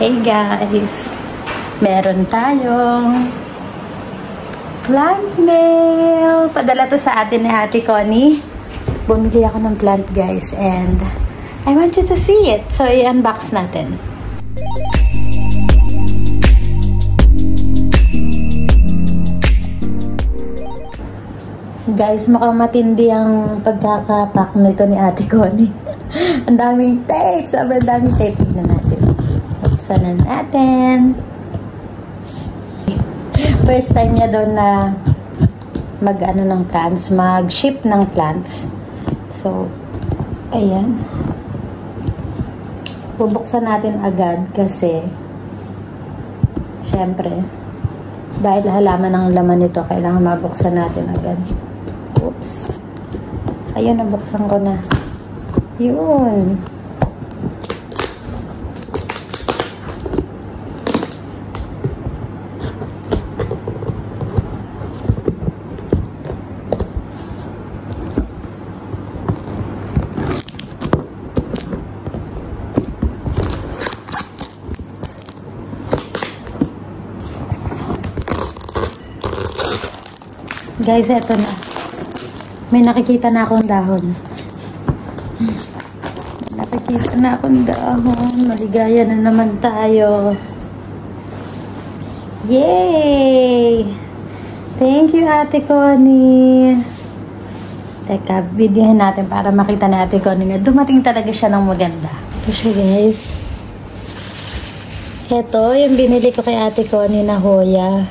Hey guys, meron tayong plant mail. Padala to sa atin ni Ate Connie. Bumili ako ng plant guys and I want you to see it. So i-unbox natin. Guys, mukhang matindi ang pagkakapack nito ni Ate Connie. Ang daming tape. Sobrang daming tape. Tignan natin. Buksan na natin. First time niya doon na mag-ship ng plants. So, ayan. Bubuksan natin agad kasi syempre, dahil halaman ng laman nito, kailangan mabuksan natin agad. Oops. Ayun, nabuksan ko na. Yun. Guys, eto na. May nakikita na akong dahon. Nakikita na akong dahon. Maligaya na naman tayo. Yay! Thank you, Ate Connie. Teka, videohin natin para makita ni Ate Connie na dumating talaga siya ng maganda. Ito siya, guys. Ito, yung binili ko kay Ate Connie na Hoya.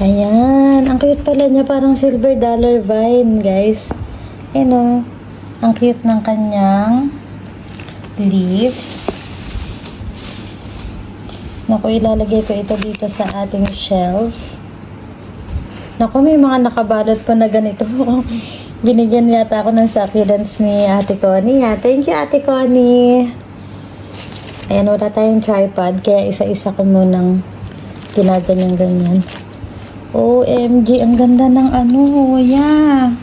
Ayan. Ang cute pala niya. Parang silver dollar vine, guys. Ayan o. Ang cute ng kanyang leaf. Naku, ilalagay ko ito dito sa ating shelf. Naku, may mga nakabalot pa na ganito. Binigyan yata ako ng succulents ni Ate Connie. Thank you, Ate Connie. Ayan, wala tayong tripod. Kaya isa-isa ko munang ginaganyan-ganyan. OMG, ang ganda ng yeah.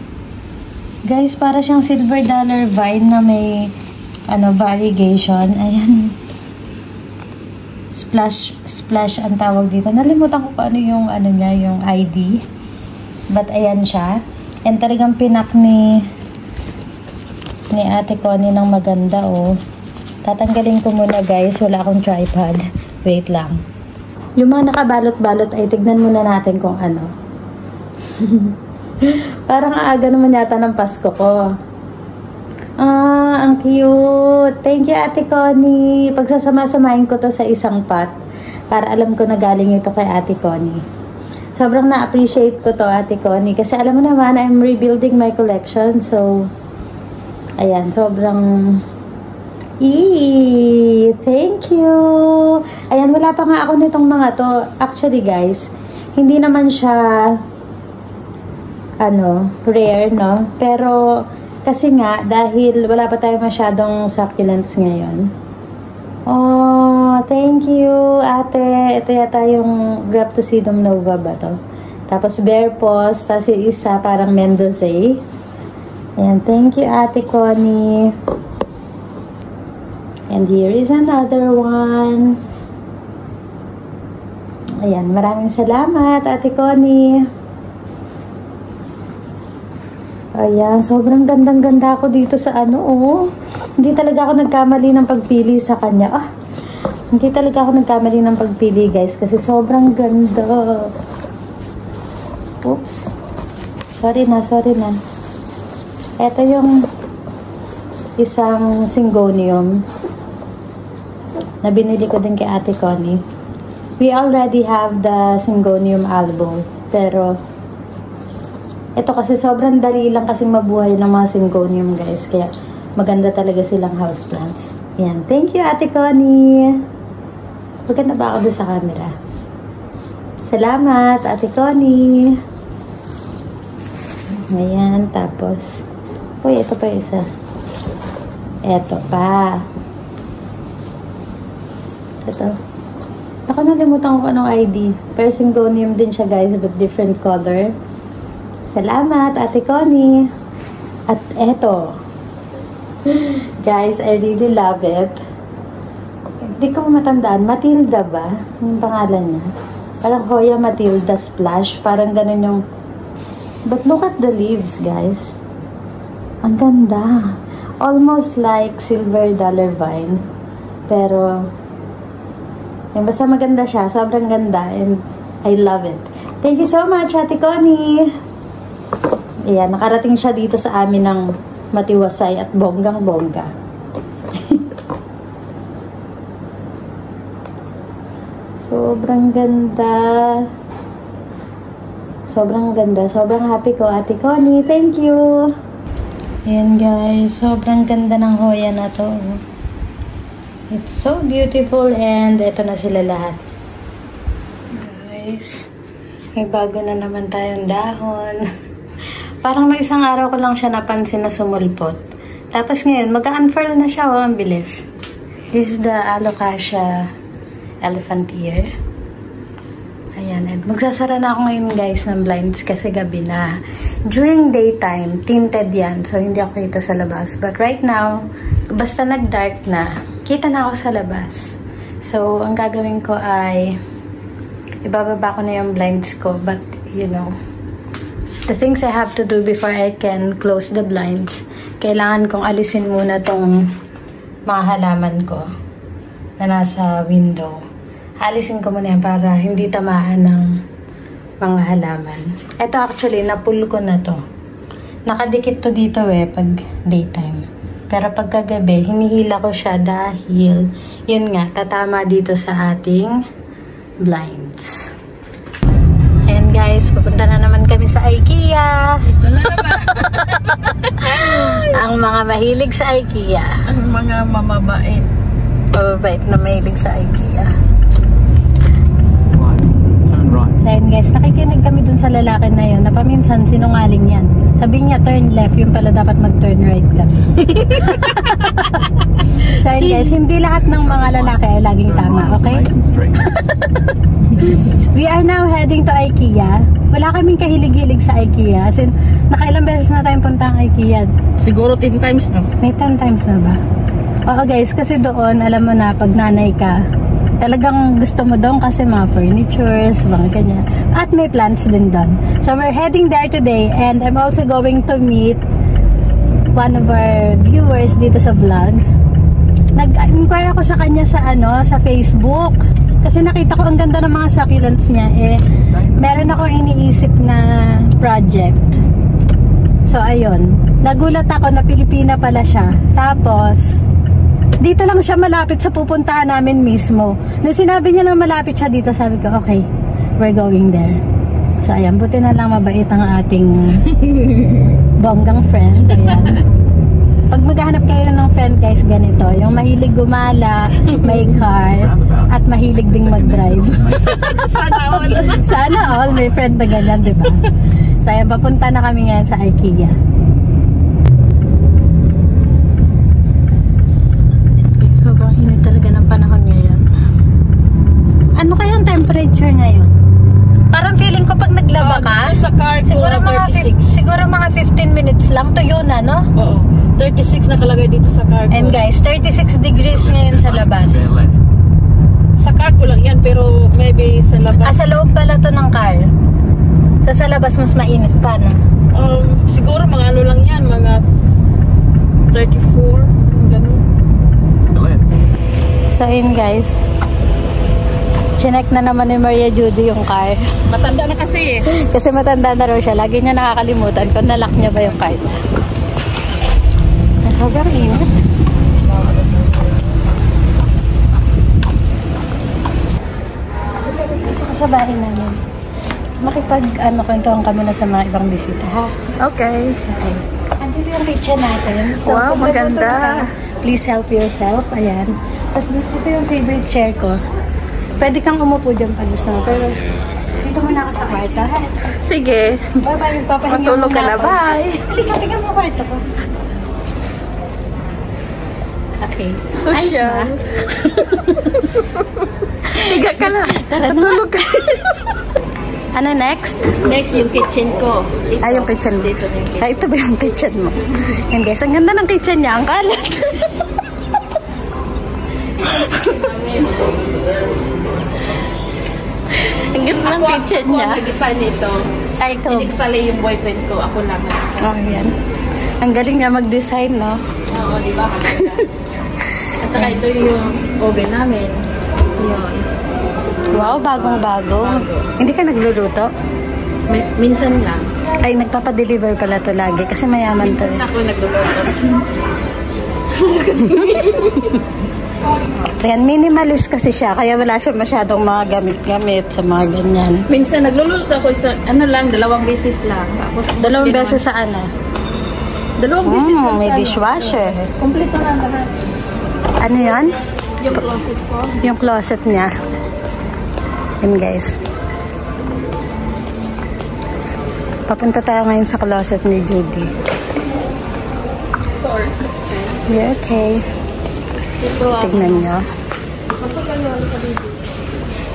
Guys, para siyang silver dollar vine na may variegation. Ayan. Splash ang tawag dito. Nalimutan ko pa yung niya, yung ID. But ayan siya. And talagang pinak ni Ate Connie ng maganda Tatanggalin ko muna guys, wala akong tripod. Wait lang. Yung mga nakabalot-balot ay tignan muna natin kung ano. Parang aaga naman yata ng Pasko ko. Ang cute. Thank you, Ate Connie. Pagsasama-samahin ko to sa isang pot para alam ko na galing ito kay Ate Connie. Sobrang na-appreciate ko to, Ate Connie. Kasi alam mo naman, I'm rebuilding my collection. So, ayan, sobrang... Thank you. Ayan, wala pa nga ako nitong mga to. Actually, guys, hindi naman siya rare, no? Pero, kasi nga, dahil wala pa tayo masyadong succulents ngayon. Oh, thank you, ate. Ito yata yung Graptocidum nova ba to? Tapos, bear paws. Tapos yung isa, parang Mendozae. Ayan, thank you, Ate Connie. And here is another one. Ayan, maraming salamat, Ate Connie. Ayan, sobrang gandang-ganda ako dito sa Hindi talaga ako nagkamali ng pagpili sa kanya. Hindi talaga ako nagkamali ng pagpili, guys, kasi sobrang ganda. Oops. Sorry na. Ito yung isang syngonium na binili ko din kay Ate Connie. We already have the syngonium albo. Pero, ito kasi sobrang dali lang kasi mabuhay ng mga syngonium, guys. Kaya, maganda talaga silang houseplants. Yan. Thank you, Ate Connie. Maganda ba ako doon sa camera? Salamat, Ate Connie. Ayan. Tapos, uy, ito pa isa. Ito pa. Ito. Ako nalimutan ko anong ID. Pero syngonium din siya, guys, but different color. Salamat, Ate Connie. At eto. Guys, I really love it. Di ko matandaan. Matilda ba? Yung pangalan niya. Parang Hoya Matilda Splash. Parang ganun yung... But look at the leaves, guys. Ang ganda. Almost like silver dollar vine. Pero... Yung basta maganda siya. Sobrang ganda. And I love it. Thank you so much, Ate Connie. Ayan, nakarating siya dito sa amin ng matiwasay at bonggang-bongga. Sobrang ganda. Sobrang ganda. Sobrang happy ko, Ate Connie. Thank you. Ayan guys, sobrang ganda ng Hoya na to. It's so beautiful and ito na sila lahat. Guys, may bago na naman tayong dahon. Parang may isang araw ko lang siya napansin na sumulpot. Tapos ngayon, mag-unfurl na siya. Oh, ang bilis. This is the Alocasia elephant ear. Ayan. And magsasara na ako ngayon guys ng blinds kasi gabi na. During daytime, tinted yan. So, hindi ako kita sa labas. But right now, basta nag-dark na, kita na ako sa labas. So, ang gagawin ko ay ibababa ko na yung blinds ko. But, you know, the things I have to do before I can close the blinds, kailangan kong alisin muna tong mga halaman ko na nasa window. Alisin ko muna yan para hindi tamaan ng mga halaman. Ito actually, napull ko na to. Nakadikit to dito pag daytime. Pero pag kagabi, hinihila ko siya dahil, yun nga, tatama dito sa ating blinds. Ayan guys, pupunta na naman kami sa IKEA. Ito na naman. Ang mga mahilig sa IKEA. Ang mga mamabait. Mababait na mahilig sa IKEA. Then guys, nakikinig kami dun sa lalaki na yun na paminsan sinungaling yan. Sabi niya turn left, yung pala dapat mag-turn right kami. So yun guys, hindi lahat ng mga lalaki ay laging tama, okay? We are now heading to IKEA. Wala kaming kahilig-hilig sa IKEA. As in, nakailang beses na tayong punta ang IKEA. Siguro 10 times na. May 10 times na ba? Oo guys, kasi doon, alam mo na, pag nanay ka, talagang gusto mo doon kasi mga furnitures, mga ganyan. At may plants din doon. So we're heading there today and I'm also going to meet one of our viewers dito sa vlog. Nag-inquire ako sa kanya sa Facebook. Kasi nakita ko ang ganda ng mga succulents niya. Meron ako iniisip na project. So ayun, nagulat ako na Pilipina pala siya. Tapos dito lang siya malapit sa pupuntahan namin mismo. Nung sinabi niya na malapit siya dito, sabi ko, okay, we're going there. So, ayan, buti na lang mabait ang ating bonggang friend. Ayan. Pag maghahanap kayo ng friend, guys, ganito. Yung mahilig gumala, may car, at mahilig ding mag-drive. Sana all. Sana all, may friend na ganyan, diba? So, ayan, papunta na kami ngayon sa IKEA. Init talaga ng panahon ngayon. Ano kaya ang temperature ngayon? Parang feeling ko pag naglaba ka, sa car siguro mga 15 minutes lang tuyo na, no? Oo. 36 nakalagay dito sa car ko. And guys, 36 degrees ngayon sa labas. Sa car ko lang yan, pero maybe sa labas. Sa loob pala to ng car. So sa labas mas mainit pa, no? Siguro mga ano lang yan, mga 34, ganun. So yun guys, chinek na naman ni Maria Judy yung car. Matanda na kasi Kasi matanda na raw siya. Lagi niya nakakalimutan kung nalock niya ba yung car niya. Sobrang init. Sa bahay namin. Kwentuhan kami na sa mga ibang bisita, ha? Okay. Okay. Andito yung kitchen natin. So, Wow, kung maganda. ka, please help yourself. Ayan. Tapos ito yung favorite chair ko. Pwede kang umupo dyan pag gusto mo. Pero dito muna ako sa kwarto, ha? Sige. Bye-bye. Magpapahinga Matulog ka na. ako. Bye. Halika, tingnan mo kwarto ko. Okay. Social. Higa ka na. Matulog ka. Ano next? Next, yung kitchen ko. Ito. Yung kitchen mo. Dito na yung kitchen. Ito ba yung kitchen mo? Yan guys, ang ganda ng kitchen niya. Ang kalat. Ganda ng kitchen Ako niya. ang nag-design nito. Ay, ikaw. Hindi kasali yung boyfriend ko. Ako lang nag-design. Oh, yan. Ang galing nga mag-design, no? Oo, di ba? Maganda. At saka ito yung oven namin. Yun. Wow, bagong-bago. Hindi ka nagluluto? Minsan lang. Ay, nagpapadeliver pala to lagi kasi mayaman to. Minsan ako nagluluto. Ayan, minimalist kasi siya, kaya wala siya masyadong mga gamit-gamit sa mga ganyan. Minsan nagluluto ako isa, ano lang, 2 beses lang. Tapos 2 beses sa ano? 2 beses lang May sa dishwasher. Kompleto na lahat. Ano yan? Yung closet ko. Yung closet niya. Yun guys. Papunta tayo ngayon sa closet ni Judy. Sorry. Yeah, okay. Ito ang Tignan nyo.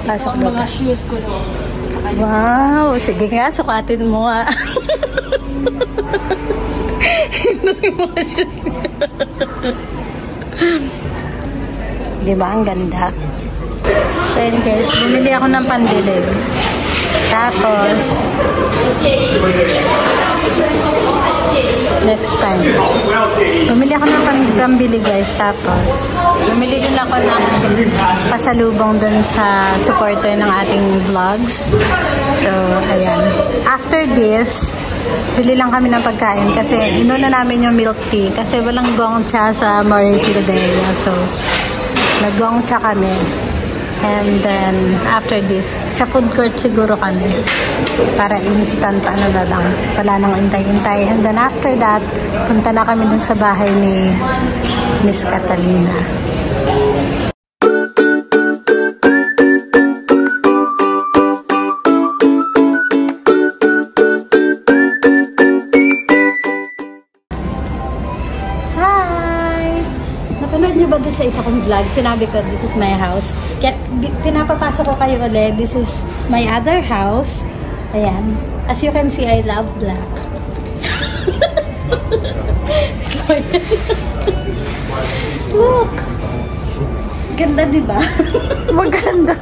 Pasok ang ba? mga shoes ko. Wow! Sige nga, sukatin mo nga. Ito yung mga shoes. Diba? Ang ganda. So yun guys, bumili ako ng pandilig. Tapos, next time. Bumili ako ng pambili guys. Tapos, bumili din ako ng pasalubong dun sa supporter ng ating vlogs. So, ayan. After this, bili lang kami ng pagkain kasi inuna namin yung milk tea kasi walang gongcha sa Murray Philadelphia. So, nag-gongcha kami. And then, after this, sa food court siguro kami. Para instant, ano na lang. Wala nang intay-intay. And then, after that, punta na kami dun sa bahay ni Miss Catalina. Napanood niyo ba doon sa isa kong vlog? Sinabi ko, this is my house. Kaya pinapapasok ko kayo ulit. This is my other house. Ayan. As you can see, I love black. So, look! Ganda, di ba? Maganda.